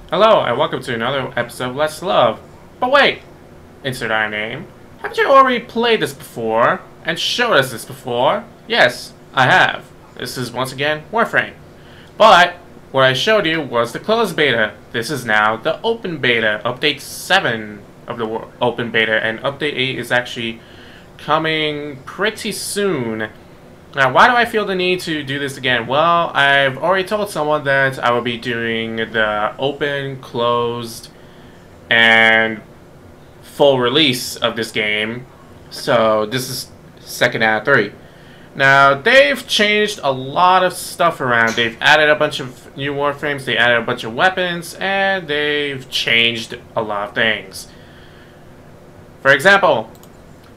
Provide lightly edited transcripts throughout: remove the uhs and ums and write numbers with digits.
Hello, and welcome to another episode of Let's Love. But wait! Insert our name. Haven't you already played this before? And showed us this before? Yes, I have. This is once again Warframe. But what I showed you was the closed beta. This is now the open beta. Update 7 of the open beta, and update 8 is actually coming pretty soon. Now, why do I feel the need to do this again? Well, I've already told someone that I will be doing the open, closed, and full release of this game. So, this is second out of 3. Now, they've changed a lot of stuff around. They've added a bunch of new Warframes, they added a bunch of weapons, and they've changed a lot of things. For example,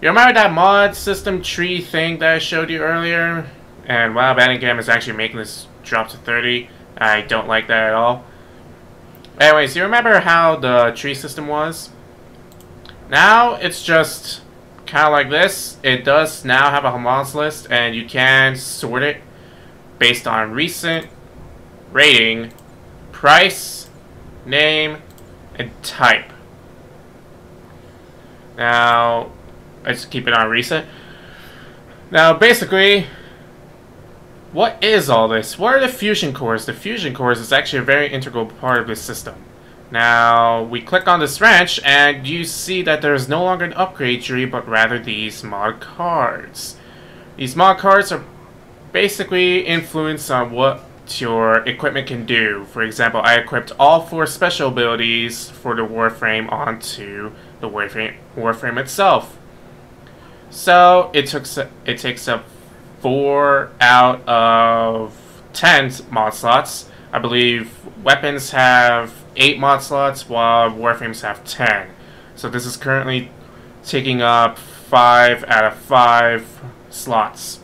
you remember that mod system tree thing that I showed you earlier? And wow, Bandicam is actually making this drop to 30. I don't like that at all. Anyways, you remember how the tree system was? Now it's just kind of like this. It does now have a mods list, and you can sort it based on recent, rating, price, name, and type. Now, I just keep it on recent. Now, basically, what is all this? What are the fusion cores? The fusion cores is actually a very integral part of this system. Now, we click on this wrench, and you see that there is no longer an upgrade tree, but rather these mod cards. These mod cards are basically influenced on what your equipment can do. For example, I equipped all 4 special abilities for the Warframe onto the Warframe itself. So it takes up 4 out of 10 mod slots. I believe weapons have 8 mod slots, while Warframes have 10. So this is currently taking up 5 out of 5 slots.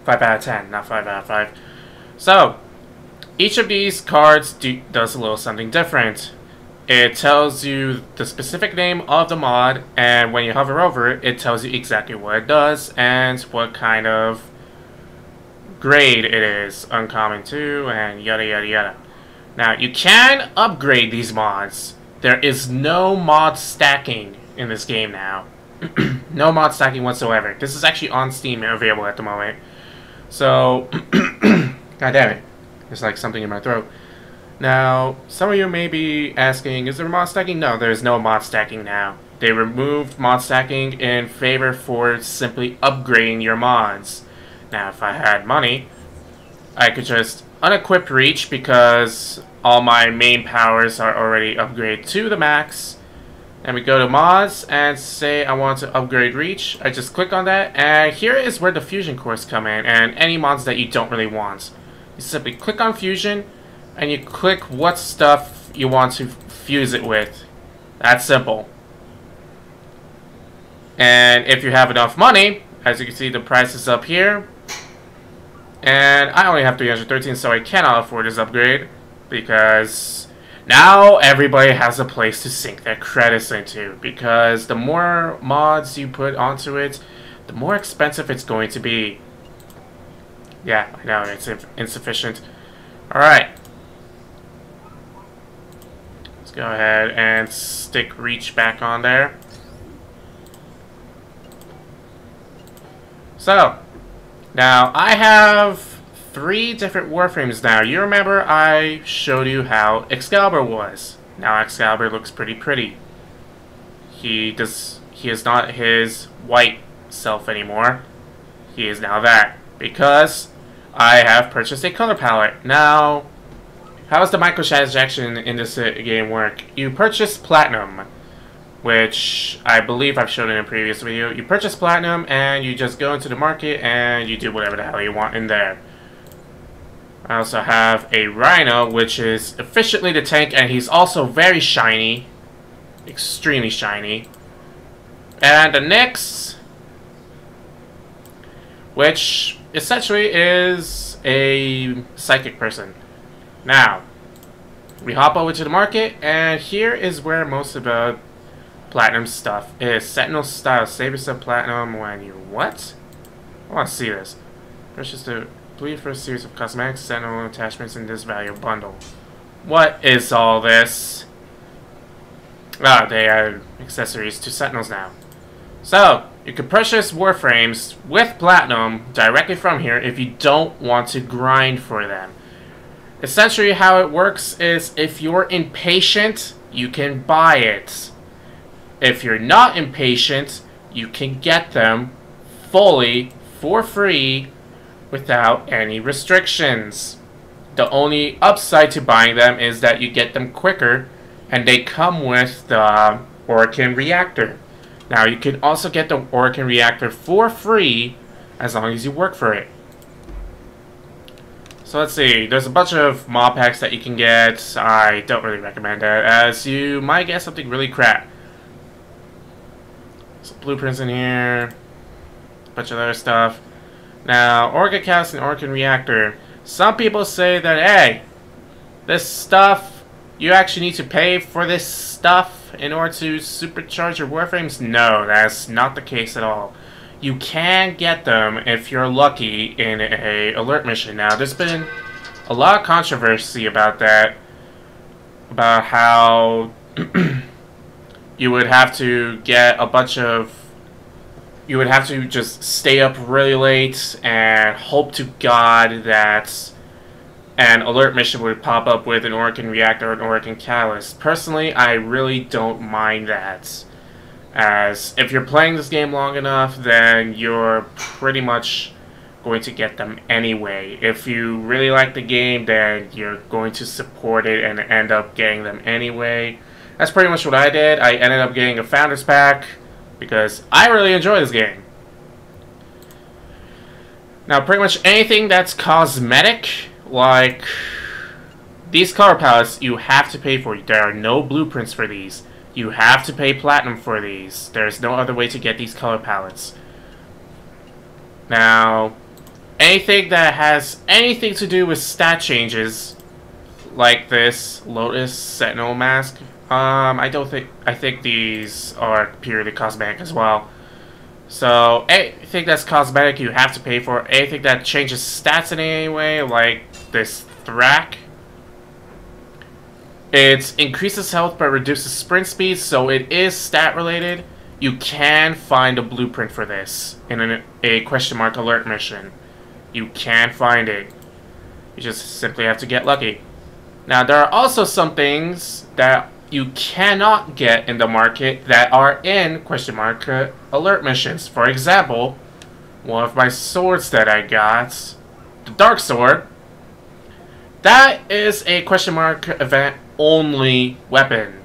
5 out of 10, not 5 out of 5. So each of these cards does a little something different. It tells you the specific name of the mod, and when you hover over it, it tells you exactly what it does and what kind of grade it is. Uncommon 2, and yada yada yada. Now, you can upgrade these mods. There is no mod stacking in this game now. No mod stacking whatsoever. This is actually on Steam and available at the moment. So, god damn it. There's like something in my throat. Now, some of you may be asking, is there mod stacking? No, there's no mod stacking now. They removed mod stacking in favor for simply upgrading your mods. Now, if I had money, I could just unequip Reach because all my main powers are already upgraded to the max. And we go to mods and say I want to upgrade Reach. I just click on that, and here is where the fusion cores come in, and any mods that you don't really want. You simply click on fusion, and you click what stuff you want to fuse it with. That's simple. And if you have enough money, as you can see, the price is up here. And I only have 313, so I cannot afford this upgrade, because now everybody has a place to sink their credits into. Because the more mods you put onto it, the more expensive it's going to be. Yeah, I know, it's insufficient. Alright. Go ahead and stick Reach back on there. So, now I have 3 different Warframes now. You remember I showed you how Excalibur was. Now Excalibur looks pretty. He is not his white self anymore. He is now that, because I have purchased a color palette. Now, how does the microtransaction in this game work? You purchase Platinum, which I believe I've shown in a previous video. You purchase Platinum, and you just go into the market, and you do whatever the hell you want in there. I also have a Rhino, which is efficiently the tank, and he's also very shiny. Extremely shiny. And the Nyx, which essentially is a psychic person. Now, we hop over to the market, and here is where most of the Platinum stuff is. Sentinel style. Save yourself Platinum when you... What? I want to see this. Purchase the Bleed for a series of cosmetics, Sentinel attachments in this value bundle. What is all this? Ah, they are accessories to Sentinels now. So, you can purchase Warframes with Platinum directly from here if you don't want to grind for them. Essentially how it works is if you're impatient, you can buy it. If you're not impatient, you can get them fully for free without any restrictions. The only upside to buying them is that you get them quicker and they come with the Orokin Reactor. Now you can also get the Orokin Reactor for free as long as you work for it. So let's see, there's a bunch of mod packs that you can get. I don't really recommend that as you might get something really crap. Some blueprints in here, a bunch of other stuff. Now, Orokin Cast and Orokin Reactor. Some people say that, hey, this stuff, you actually need to pay for this stuff in order to supercharge your Warframes. No, that's not the case at all. You can get them if you're lucky in a alert mission. Now, there's been a lot of controversy about that, about how you would have to get a bunch of, you would have to just stay up really late and hope to God that an alert mission would pop up with an Orokin Reactor or an Orokin Catalyst. Personally, I really don't mind that, as if you're playing this game long enough, then you're pretty much going to get them anyway. If you really like the game, then you're going to support it and end up getting them anyway. That's pretty much what I did. I ended up getting a Founders Pack because I really enjoy this game. Now, pretty much anything that's cosmetic, like these color palettes, you have to pay for. There are no blueprints for these. You have to pay Platinum for these. There's no other way to get these color palettes. Now, anything that has anything to do with stat changes, like this Lotus Sentinel mask, I think these are purely cosmetic as well. So, anything that's cosmetic you have to pay for. Anything that changes stats in any way, like this Thrak, it increases health but reduces sprint speed, so it is stat related. You can find a blueprint for this in a question mark alert mission. You can find it. You just simply have to get lucky. Now, there are also some things that you cannot get in the market that are in question mark alert missions. For example, one of my swords that I got, the Dark Sword, that is a question mark event only weapon.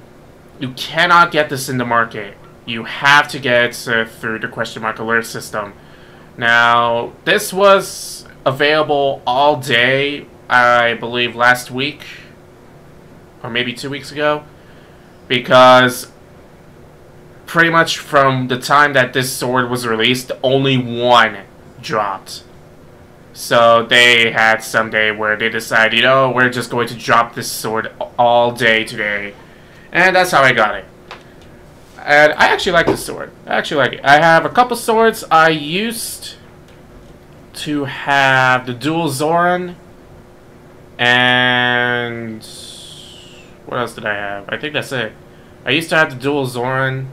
You cannot get this in the market. You have to get it through the question mark alert system. Now, this was available all day, I believe last week, or maybe 2 weeks ago, because pretty much from the time that this sword was released, only one dropped. So they had some day where they decided, you know, we're just going to drop this sword all day today. And that's how I got it. And I actually like this sword. I actually like it. I have a couple swords. I used to have the dual Zoran. And what else did I have? I think that's it. I used to have the dual Zoran.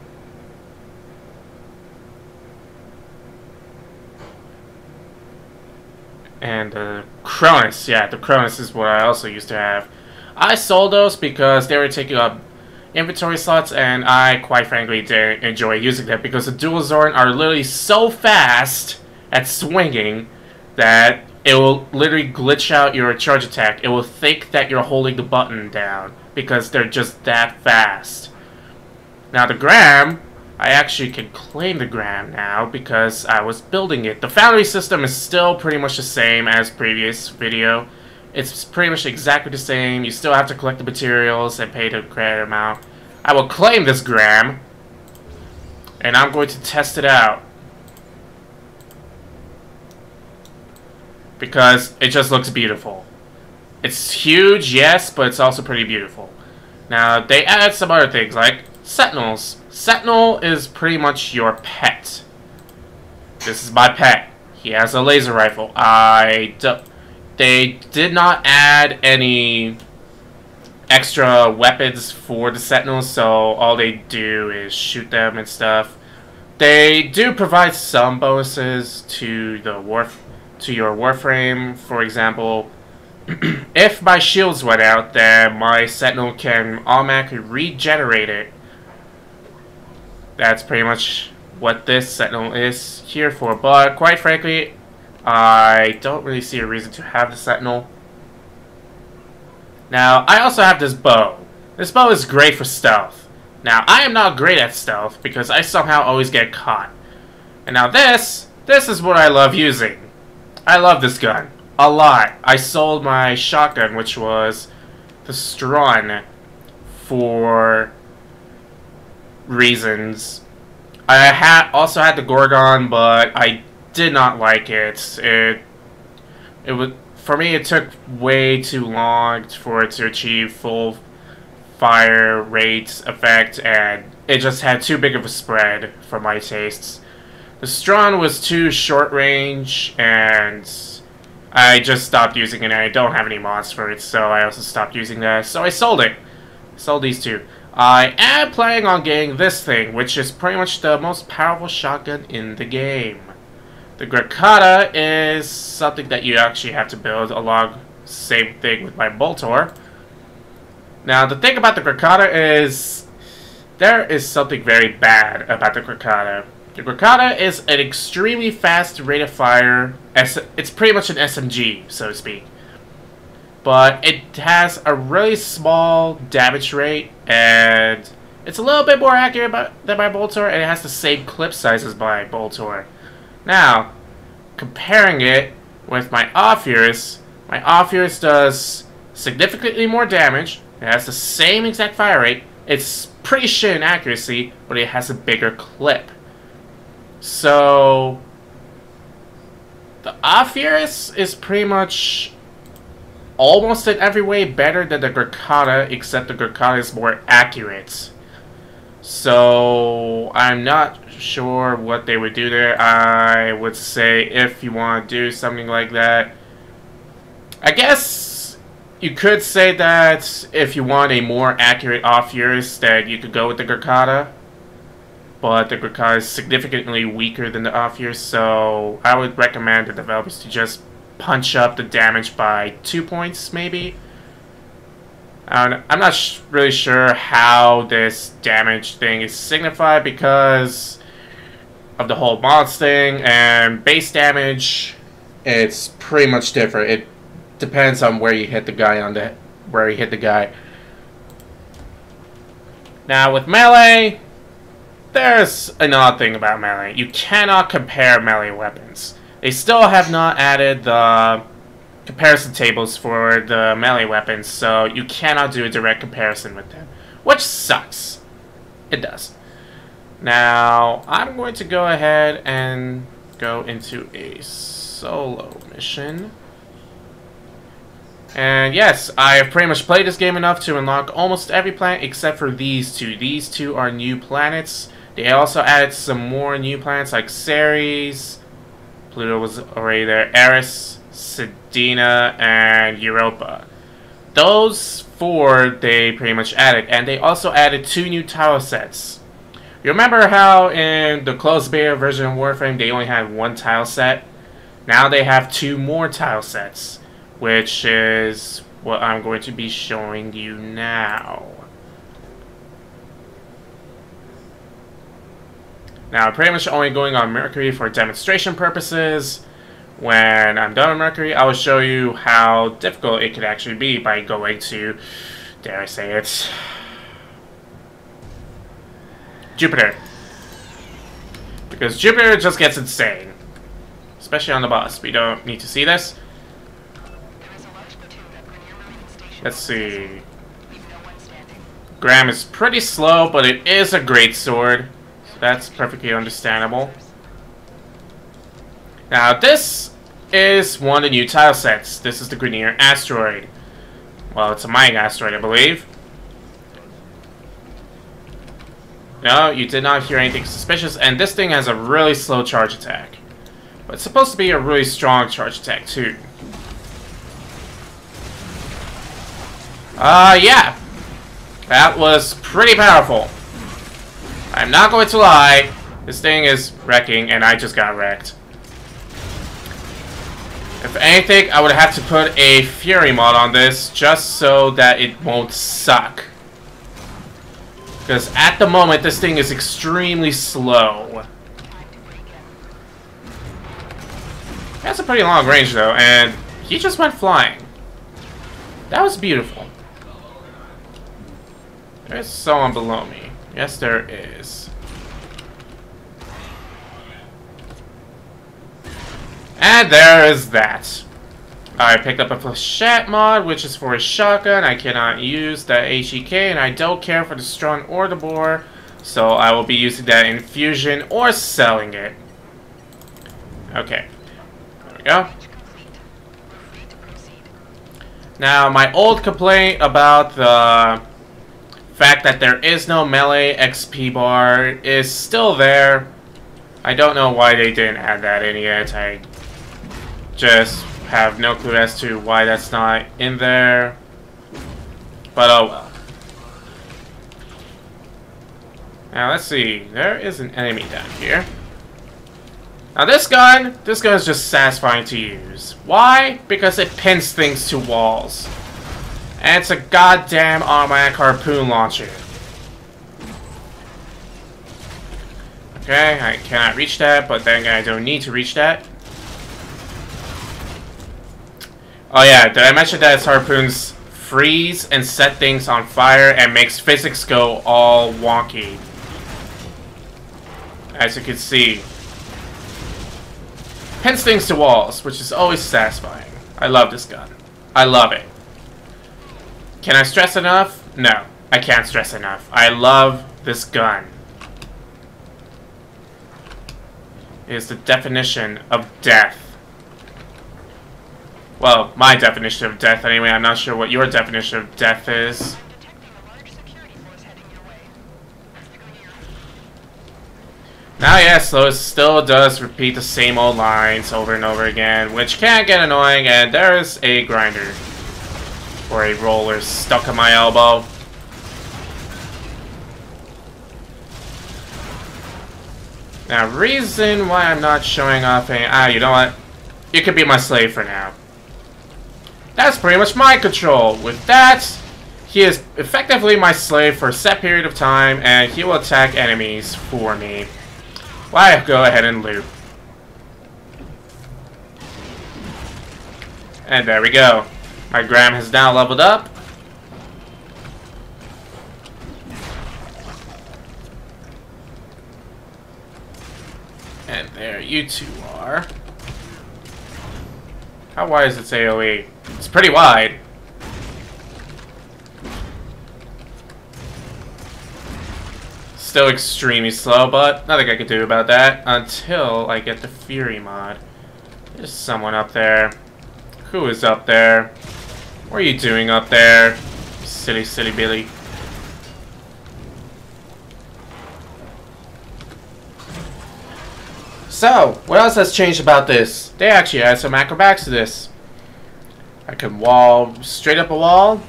And the Cronus. Yeah, the Cronus is what I also used to have. I sold those because they were taking up inventory slots, and I quite frankly didn't enjoy using them because the dual Zoran are literally so fast at swinging that it will literally glitch out your charge attack. It will think that you're holding the button down because they're just that fast. Now the Gram, I actually can claim the Gram now because I was building it. The foundry system is still pretty much the same as previous video. It's pretty much exactly the same. You still have to collect the materials and pay the credit amount. I will claim this Gram, and I'm going to test it out because it just looks beautiful. It's huge, yes, but it's also pretty beautiful. Now, they added some other things like Sentinels. Sentinel is pretty much your pet. This is my pet. He has a laser rifle. They did not add any extra weapons for the Sentinels, so all they do is shoot them and stuff. They do provide some bonuses to your Warframe. For example, if my shields went out, then my Sentinel can automatically regenerate it. That's pretty much what this Sentinel is here for, but quite frankly, I don't really see a reason to have the Sentinel. Now, I also have this bow. This bow is great for stealth. Now, I am not great at stealth because I somehow always get caught. And now this is what I love using. I love this gun a lot. I sold my shotgun, which was the Strun, for reasons. I also had the Gorgon, but I did not like it. It was, for me, it took way too long for it to achieve full fire rate effect, and it just had too big of a spread for my tastes. The Strun was too short range, and I just stopped using it, and I don't have any mods for it, so I also stopped using that, so I sold it. Sold these two. I am planning on getting this thing, which is pretty much the most powerful shotgun in the game. The Grakata is something that you actually have to build along, same thing with my Boltor. Now, the thing about the Grakata is, there is something very bad about the Grakata. The Grakata is an extremely fast rate of fire. It's pretty much an SMG, so to speak. But it has a really small damage rate, and it's a little bit more accurate than my Boltor, and it has the same clip size as my Boltor. Now, comparing it with my Ophirus does significantly more damage. It has the same exact fire rate. It's pretty shit in accuracy, but it has a bigger clip. So, the Ophirus is pretty much almost in every way better than the Grakata, except the Grakata is more accurate. So, I'm not sure what they would do there. I would say if you want to do something like that, I guess you could say that if you want a more accurate Ophirus, that you could go with the Grakata. But the Grakata is significantly weaker than the Ophirus, so I would recommend the developers to just punch up the damage by 2 points, maybe. I'm not really sure how this damage thing is signified because of the whole mods thing, and base damage, it's pretty much different. It depends on where you hit the guy Now with melee, there's an odd thing about melee. You cannot compare melee weapons. They still have not added the comparison tables for the melee weapons, so you cannot do a direct comparison with them, which sucks. It does. Now, I'm going to go ahead and go into a solo mission. And yes, I have pretty much played this game enough to unlock almost every planet except for these two. These two are new planets. They also added some more new planets like Ceres, Pluto was already there, Eris, Sedina, and Europa. Those four they pretty much added, and they also added 2 new tile sets. You remember how in the closed beta version of Warframe they only had 1 tile set? Now they have 2 more tile sets, which is what I'm going to be showing you now. Now, I'm pretty much only going on Mercury for demonstration purposes. When I'm done with Mercury, I will show you how difficult it could actually be by going to, dare I say it, Jupiter. Because Jupiter just gets insane. Especially on the boss. We don't need to see this. Let's see. Graham is pretty slow, but it is a great sword. That's perfectly understandable. Now, this is one of the new tile sets. This is the Grenier asteroid. Well, it's a mining asteroid, I believe. No, you did not hear anything suspicious, and this thing has a really slow charge attack. But it's supposed to be a really strong charge attack, too. Yeah. That was pretty powerful. I'm not going to lie. This thing is wrecking, and I just got wrecked. If anything, I would have to put a Fury mod on this just so that it won't suck. Because at the moment, this thing is extremely slow. It has a pretty long range, though, and he just went flying. That was beautiful. There's someone below me. Yes, there is. And there is that. I picked up a flechette mod, which is for a shotgun. I cannot use the HEK, and I don't care for the strong or the bore, so I will be using that in fusion or selling it. Okay. There we go. Now, my old complaint about the fact that there is no melee XP bar is still there. I don't know why they didn't add that in yet. I just have no clue as to why that's not in there. But oh well. Now let's see. There is an enemy down here. Now this gun is just satisfying to use. Why? Because it pins things to walls. And it's a goddamn automatic harpoon launcher. Okay, I cannot reach that, but then I don't need to reach that. Oh yeah, did I mention that its harpoons freeze and set things on fire and makes physics go all wonky? As you can see. Pins things to walls, which is always satisfying. I love this gun. I love it. Can I stress enough? No, I can't stress enough. I love this gun. It is the definition of death. Well, my definition of death anyway. I'm not sure what your definition of death is. Now yes, so it still does repeat the same old lines over and over again, which can get annoying, and there is a grinder. Or a roller stuck on my elbow. Now, reason why I'm not showing off any... you know what? You could be my slave for now. That's pretty much my control. With that, he is effectively my slave for a set period of time, and he will attack enemies for me. Why go ahead and loot. And there we go. My Graham has now leveled up. And there you two are. How wide is its AoE? It's pretty wide. Still extremely slow, but nothing I can do about that until I get the Fury mod. There's someone up there. Who is up there? What are you doing up there? Silly, silly Billy. So, what else has changed about this? They actually added some acrobatics to this. I can wall straight up a wall.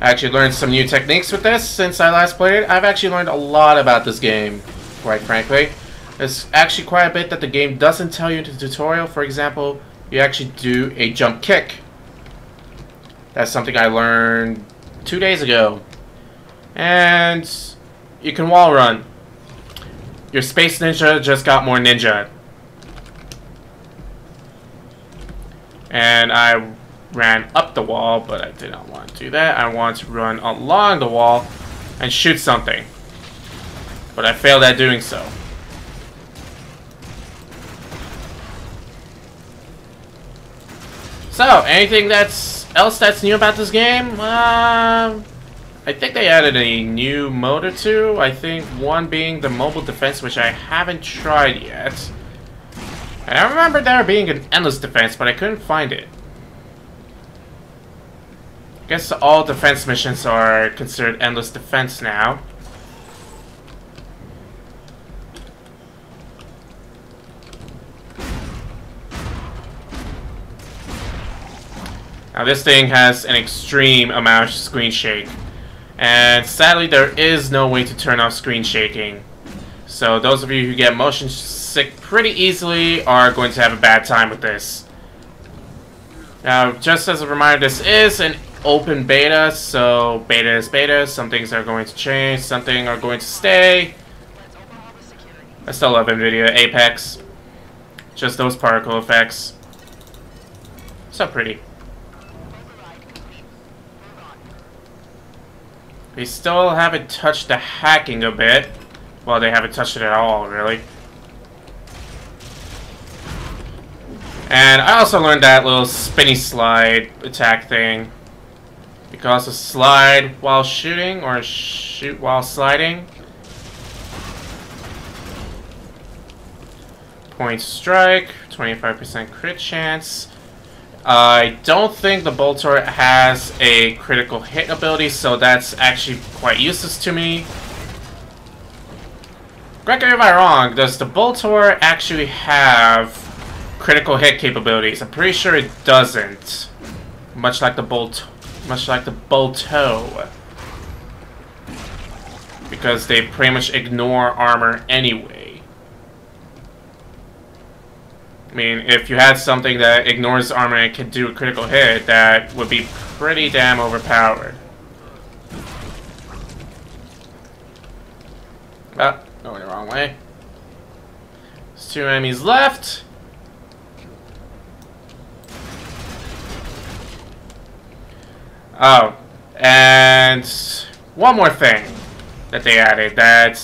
I actually learned some new techniques with this since I last played it. I've actually learned a lot about this game, quite frankly. There's actually quite a bit that the game doesn't tell you in the tutorial. For example, you actually do a jump kick. That's something I learned 2 days ago. And you can wall run. Your Space Ninja just got more ninja. And I ran up the wall, but I did not want to do that. I want to run along the wall and shoot something. But I failed at doing so. So, anything else that's new about this game? I think they added a new mode or two. I think one being the mobile defense, which I haven't tried yet. And I remember there being an endless defense, but I couldn't find it. I guess all defense missions are considered endless defense now. Now this thing has an extreme amount of screen shake. And sadly there is no way to turn off screen shaking. So those of you who get motion sick pretty easily are going to have a bad time with this. Now, just as a reminder, this is an open beta, so beta is beta. Some things are going to change, some things are going to stay. I still love NVIDIA Apex. Just those particle effects. So pretty. They still haven't touched the hacking a bit. Well, they haven't touched it at all, really. And I also learned that little spinny slide attack thing. You can also slide while shooting or shoot while sliding. Point strike, 25% crit chance. I don't think the bolt turret has a critical hit ability, so that's actually quite useless to me. Correct me if I'm wrong, does the bolt turret actually have critical hit capabilities? I'm pretty sure it doesn't. Much like the bolto. Because they pretty much ignore armor anyway. I mean, if you had something that ignores armor and can do a critical hit, that would be pretty damn overpowered. Oh, going the wrong way. There's 2 enemies left. Oh, and one more thing that they added that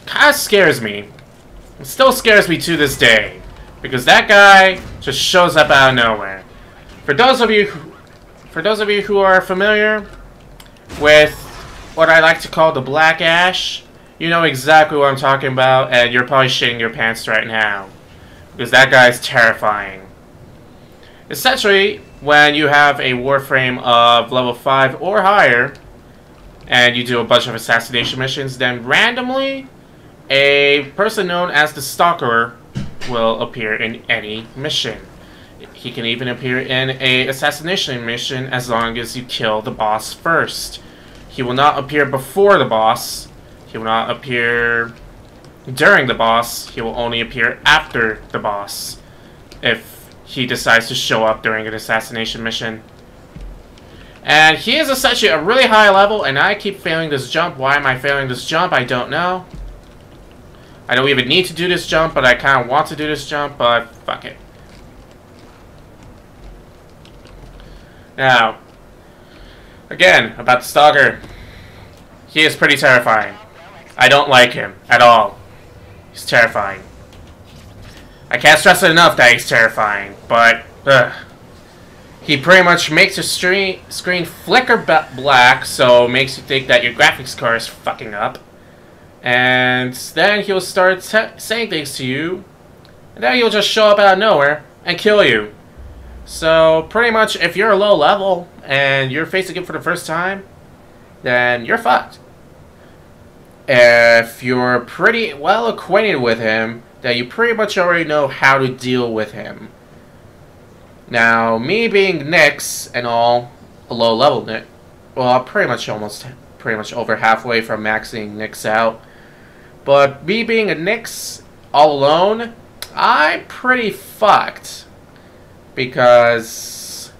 kind of scares me. It still scares me to this day, because that guy just shows up out of nowhere. For those of you who are familiar with what I like to call the Black Ash, you know exactly what I'm talking about, and you're probably shitting your pants right now, because that guy is terrifying. Essentially, when you have a Warframe of level 5 or higher, and you do a bunch of assassination missions, then randomly, a person known as the Stalker will appear in any mission. He can even appear in an assassination mission as long as you kill the boss first. He will not appear before the boss. He will not appear during the boss. He will only appear after the boss, if he decides to show up during an assassination mission. And he is essentially a really high level, and I keep failing this jump. Why am I failing this jump? I don't know. I don't even need to do this jump, but I kind of want to do this jump, but fuck it. Now, again, about the Stalker. He is pretty terrifying. I don't like him at all. He's terrifying. I can't stress it enough that he's terrifying, but he pretty much makes your screen flicker black, so makes you think that your graphics card is fucking up. And then he'll start saying things to you, and then he'll just show up out of nowhere and kill you. So pretty much, if you're a low level and you're facing him for the first time, then you're fucked. If you're pretty well acquainted with him, that you pretty much already know how to deal with him. Now, me being Nyx and all, a low level Nyx, well, I'm pretty much over halfway from maxing Nyx out. But me being a Nyx all alone, I'm pretty fucked. Because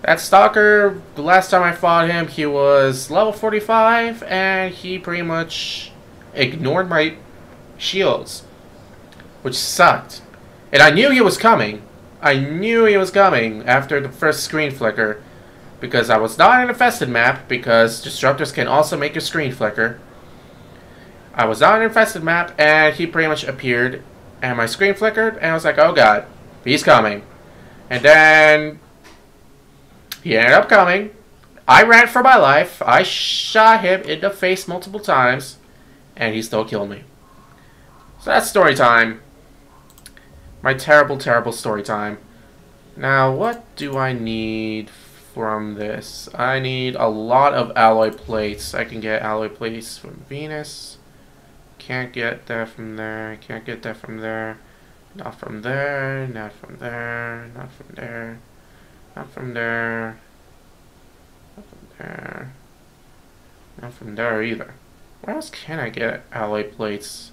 that Stalker, the last time I fought him, he was level 45, and he pretty much ignored my shields, which sucked. And I knew he was coming. I knew he was coming after the first screen flicker, because I was not in an infested map, because disruptors can also make your screen flicker. I was not in an infested map, and he pretty much appeared, and my screen flickered, and I was like, oh god, he's coming. And then he ended up coming. I ran for my life. I shot him in the face multiple times, and he still killed me. So that's story time. My terrible, terrible story time. Now, what do I need from this? I need a lot of alloy plates. I can get alloy plates from Venus. Can't get that from there. Can't get that from there. Not from there. Not from there. Not from there. Not from there. Not from there either. Where else can I get alloy plates?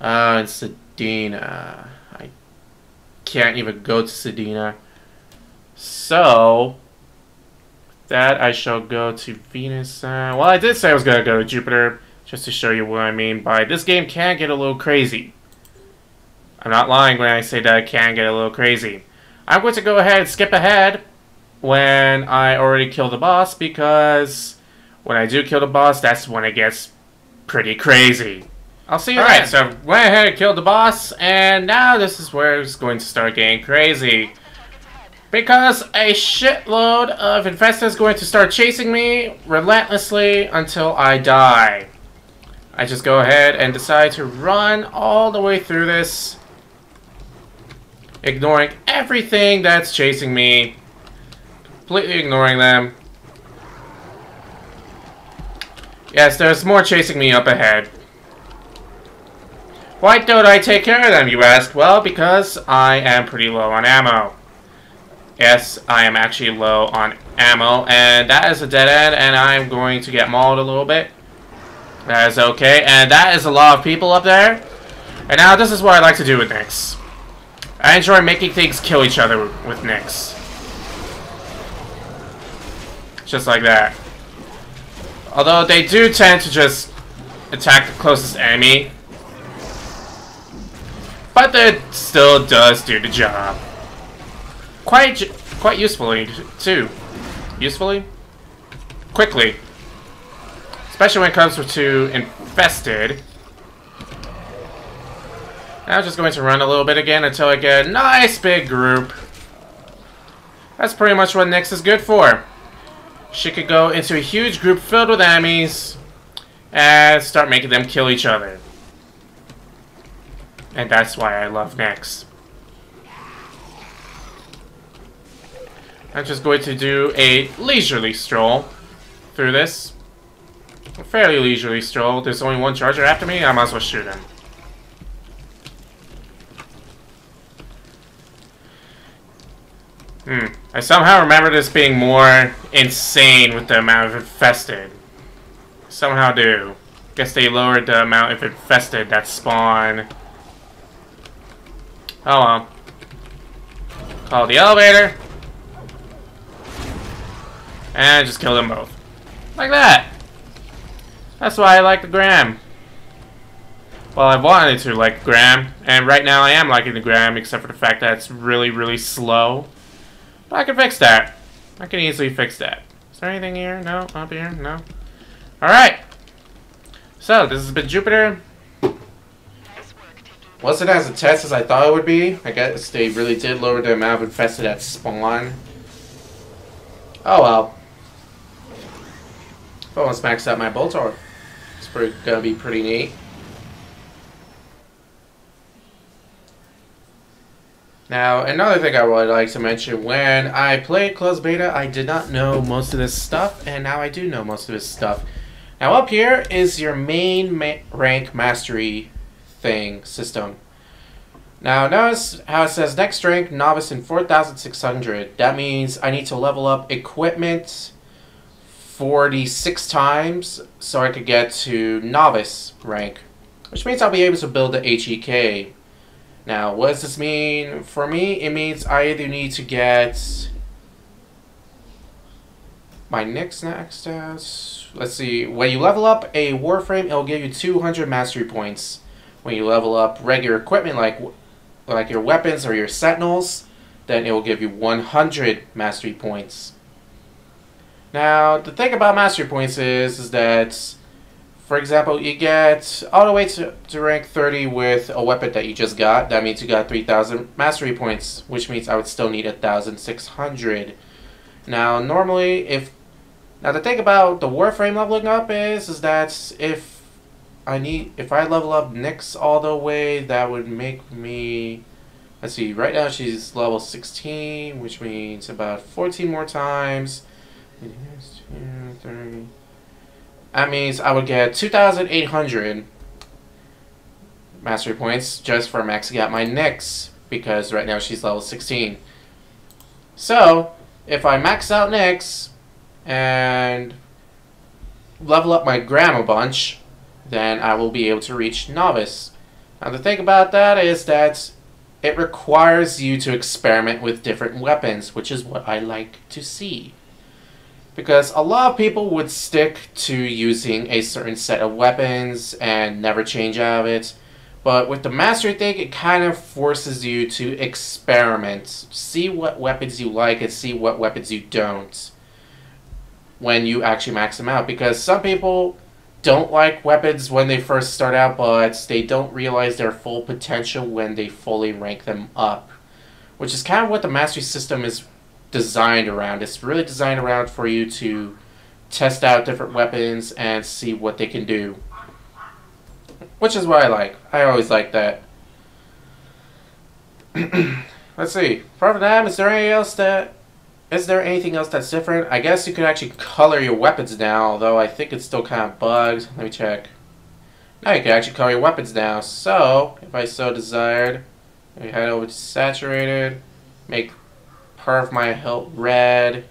In Sedina. I can't even go to Sedina. So, that I shall go to Venus. Well, I did say I was going to go to Jupiter, just to show you what I mean by this game can get a little crazy. I'm not lying when I say that it can get a little crazy. I'm going to go ahead and skip ahead when I already killed the boss, because when I do kill the boss, that's when it gets pretty crazy. I'll see you then. Alright, so I went ahead and killed the boss, and now this is where it's going to start getting crazy. Because a shitload of infestors is going to start chasing me relentlessly until I die. I just go ahead and decide to run all the way through this, ignoring everything that's chasing me, completely ignoring them. Yes, there's more chasing me up ahead. Why don't I take care of them, you ask? Well, because I am pretty low on ammo. Yes, I am actually low on ammo, and that is a dead end, and I'm going to get mauled a little bit. That is okay, and that is a lot of people up there. And now this is what I like to do with Nyx. I enjoy making things kill each other with Nyx. Just like that. Although they do tend to just attack the closest enemy. But it still does do the job. Quite usefully, too. Usefully? Quickly. Especially when it comes to infested. Now I'm just going to run a little bit again until I get a nice big group. That's pretty much what Nyx is good for. She could go into a huge group filled with enemies and start making them kill each other. And that's why I love Nyx. I'm just going to do a leisurely stroll through this. A fairly leisurely stroll. There's only one charger after me, I might as well shoot him. I somehow remember this being more insane with the amount of infested. Somehow do. Guess they lowered the amount of infested that spawn. Oh well. Call the elevator. And just kill them both. Like that. That's why I like the Gram. Well, I wanted to like Gram, and right now I am liking the Gram, except for the fact that it's really, really slow. But I can fix that. I can easily fix that. Is there anything here? No? Up here? No? Alright. So, this has been Jupiter. Wasn't as intense as I thought it would be. I guess they really did lower the amount of infested at spawn. Oh well. If I almost maxed out my Boltor. It's gonna be pretty neat. Now, another thing I would like to mention, when I played closed beta, I did not know most of this stuff, and now I do know most of this stuff. Now, up here is your main rank mastery system. Now, notice how it says next rank, novice in 4,600. That means I need to level up equipment 46 times so I could get to novice rank, which means I'll be able to build the HEK. Now, what does this mean? For me, it means I either need to get my next. Let's see. When you level up a Warframe, it'll give you 200 mastery points. When you level up regular equipment like your weapons or your sentinels, then it will give you 100 mastery points. Now, the thing about mastery points is that, for example, you get all the way to rank 30 with a weapon that you just got. That means you got 3,000 mastery points, which means I would still need 1,600. Now, normally, now the thing about the Warframe leveling up is that if I level up Nyx all the way, that would make me, let's see, right now she's level 16, which means about 14 more times. That means I would get 2,800 mastery points just for maxing out my Nyx, because right now she's level 16. So, if I max out Nyx and level up my Grandma bunch, then I will be able to reach Novice. Now the thing about that is that it requires you to experiment with different weapons, which is what I like to see. Because a lot of people would stick to using a certain set of weapons and never change out of it. But with the mastery thing, it kind of forces you to experiment. See what weapons you like and see what weapons you don't when you actually max them out. Because some people don't like weapons when they first start out, but they don't realize their full potential when they fully rank them up. Which is kind of what the mastery system is designed around. It's really designed around for you to test out different weapons and see what they can do. Which is what I like. I always like that. Let's see. Apart from that, is there anything else that's different? I guess you could actually color your weapons now, although I think it's still kind of bugged. Let me check. Now you can actually color your weapons now. So, if I so desired, we head over to saturated, make part of my hilt red.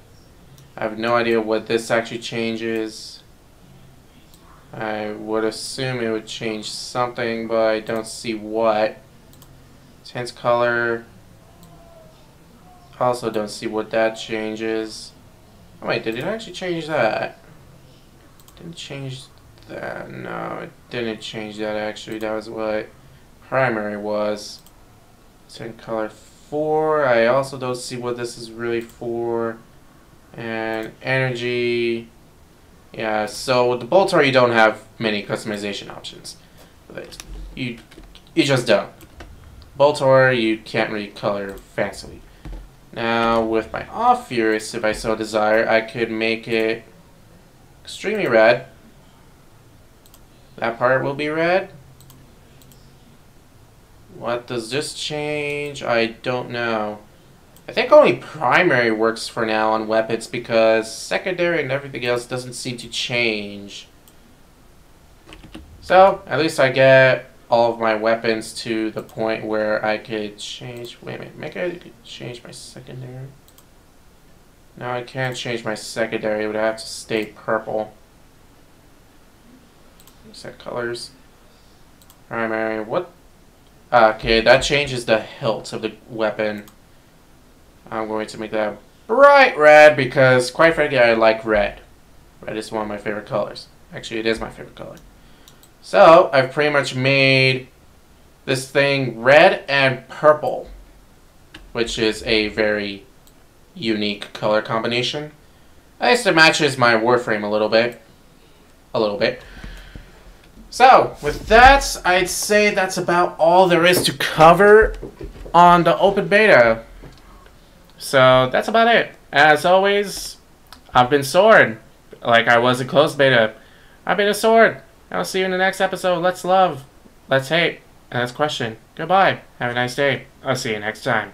I have no idea what this actually changes. I would assume it would change something, but I don't see what. Tense color. Also don't see what that changes. Oh wait, did it actually change that? Didn't change that. No, it didn't change that actually. That was what primary was. Tense color 4. I also don't see what this is really for. And energy. Yeah, so with the Boltar you don't have many customization options. But you just don't. Boltar you can't really color fancily. Now with my Off Furious, if I so desire, I could make it extremely red. That part will be red. What does this change? I don't know. I think only primary works for now on weapons because secondary and everything else doesn't seem to change. So, at least I get all of my weapons to the point where I could change... Wait a minute, maybe I could change my secondary? No, I can't change my secondary. It would have to stay purple. Set colors. Primary, what? Okay, that changes the hilt of the weapon. I'm going to make that bright red because, quite frankly, I like red. Red is one of my favorite colors. Actually, it is my favorite color. So, I've pretty much made this thing red and purple, which is a very unique color combination. At least it matches my Warframe a little bit. So, with that, I'd say that's about all there is to cover on the open beta. So, that's about it. As always, I've been Sword. Like I was in closed beta. I've been a Sword. I'll see you in the next episode. Let's love, let's hate, and let's question. Goodbye. Have a nice day. I'll see you next time.